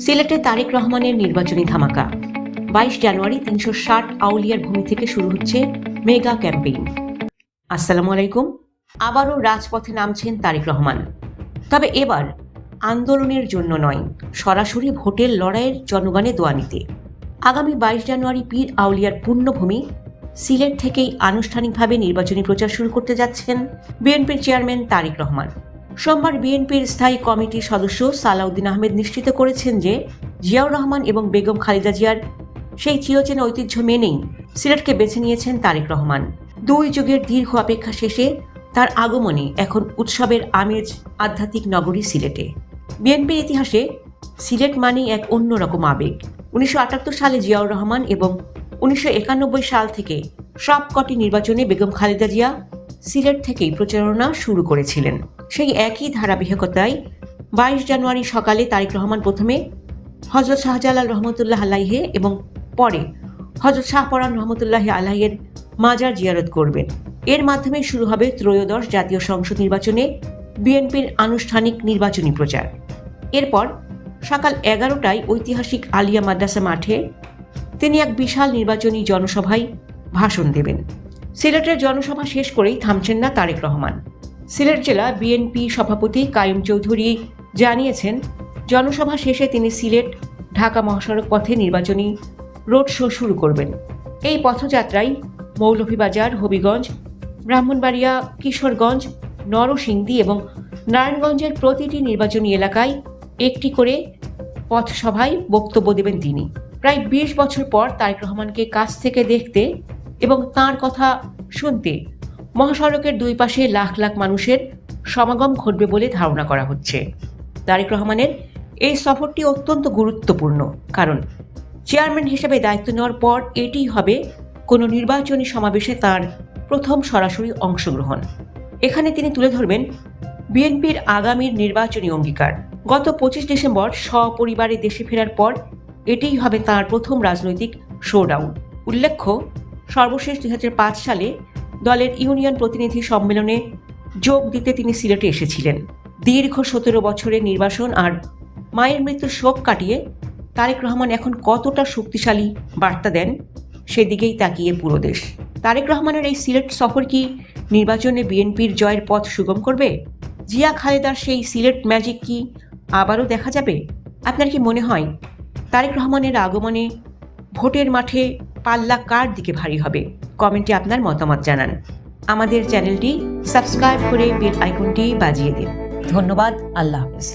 সিলেটে তারেক রহমানের নির্বাচনী ধামাকা। 22 জানুয়ারি 360 আউলিয়ার ভূমি থেকে শুরু হচ্ছে মেগা ক্যাম্পেইন। আসসালামু আলাইকুম। আবারও রাজপথে নামছেন তারেক রহমান, তবে এবার আন্দোলনের জন্য নয়, সরাসরি ভোটের লড়াইয়ের জনগণে দোয়া নিতে। আগামী 22 জানুয়ারি পীর আউলিয়ার পুণ্যভূমি সিলেট থেকেই আনুষ্ঠানিকভাবে নির্বাচনী প্রচার শুরু করতে যাচ্ছেন বিএনপির চেয়ারম্যান তারেক রহমান। সোমবার বিএনপির স্থায়ী কমিটির সদস্য সালাউদ্দিন আহমেদ নিশ্চিত করেছেন যে জিয়াউর রহমান এবং বেগম খালেদা জিয়ার সেই চিরচেনা ঐতিহ্য মেনেই সিলেটকে বেছে নিয়েছেন তারেক রহমান। 2 যুগের দীর্ঘ অপেক্ষা শেষে তার আগমনে এখন উৎসবের আমেজ আধ্যাত্মিক নগরী সিলেটে। বিএনপির ইতিহাসে সিলেট মানেই এক অন্যরকম আবেগ। 1978 সালে জিয়াউর রহমান এবং 1991 সাল থেকে সবকটি নির্বাচনে বেগম খালেদা জিয়া সিলেট থেকেই প্রচারণা শুরু করেছিলেন। সেই একই ধারাবাহিকতায় 22 জানুয়ারি সকালে তারেক রহমান প্রথমে হযরত শাহজালাল রহমতুল্লাহ আলাইহে এবং পরে হযরত শাহপরান রহমতুল্লাহ আলাইহের মাজার জিয়ারত করবেন। এর মাধ্যমে শুরু হবে ত্রয়োদশ জাতীয় সংসদ নির্বাচনে বিএনপির আনুষ্ঠানিক নির্বাচনী প্রচার। এরপর সকাল 11টায় ঐতিহাসিক আলিয়া মাদ্রাসা মাঠে তিনি এক বিশাল নির্বাচনী জনসভায় ভাষণ দেবেন। সিলেটের জনসভা শেষ করেই থামছেন না তারেক রহমান। সিলেট জেলা বিএনপি সভাপতি কাইয়ুম চৌধুরী জানিয়েছেন, জনসভা শেষে তিনি সিলেট ঢাকা মহাসড়ক পথে নির্বাচনী রোড শো শুরু করবেন। এই পথযাত্রায় মৌলভীবাজার, হবিগঞ্জ, ব্রাহ্মণবাড়িয়া, কিশোরগঞ্জ, নরসিংদী এবং নারায়ণগঞ্জের প্রতিটি নির্বাচনী এলাকায় একটি করে পথসভায় বক্তব্য দেবেন তিনি। প্রায় 20 বছর পর তারেক রহমানকে কাছ থেকে দেখতে এবং তাঁর কথা শুনতে মহাসড়কের 2 পাশে লাখ লাখ মানুষের সমাগম ঘটবে বলে ধারণা করা হচ্ছে। তারেক রহমানের এই সফরটি অত্যন্ত গুরুত্বপূর্ণ, কারণ চেয়ারম্যান হিসেবে দায়িত্ব নেওয়ার পর এটিই হবে কোনো নির্বাচনী সমাবেশে তার প্রথম সরাসরি অংশগ্রহণ। এখানে তিনি তুলে ধরবেন বিএনপির আগামীর নির্বাচনী অঙ্গীকার। গত 25 ডিসেম্বর সপরিবারে দেশে ফেরার পর এটিই হবে তার প্রথম রাজনৈতিক শোডাউন। উল্লেখ্য, সর্বশেষ 2005 সালে দলের ইউনিয়ন প্রতিনিধি সম্মেলনে যোগ দিতে তিনি সিলেটে এসেছিলেন। দীর্ঘ 17 বছরের নির্বাসন আর মায়ের মৃত্যুর শোক কাটিয়ে তারেক রহমান এখন কতটা শক্তিশালী বার্তা দেন, সেদিকেই তাকিয়ে পুরো দেশ। তারেক রহমানের এই সিলেট সফর কি নির্বাচনে বিএনপির জয়ের পথ সুগম করবে? জিয়া খালেদার সেই সিলেট ম্যাজিক কি আবারও দেখা যাবে? আপনার কি মনে হয় তারেক রহমানের আগমনে ভোটের মাঠে পাল্লা কার দিকে ভারী হবে? কমেন্টে আপনার মতামত জানান। আমাদের চ্যানেলটি সাবস্ক্রাইব করে বেল আইকনটি বাজিয়ে দিন। ধন্যবাদ। আল্লাহ হাফেজ।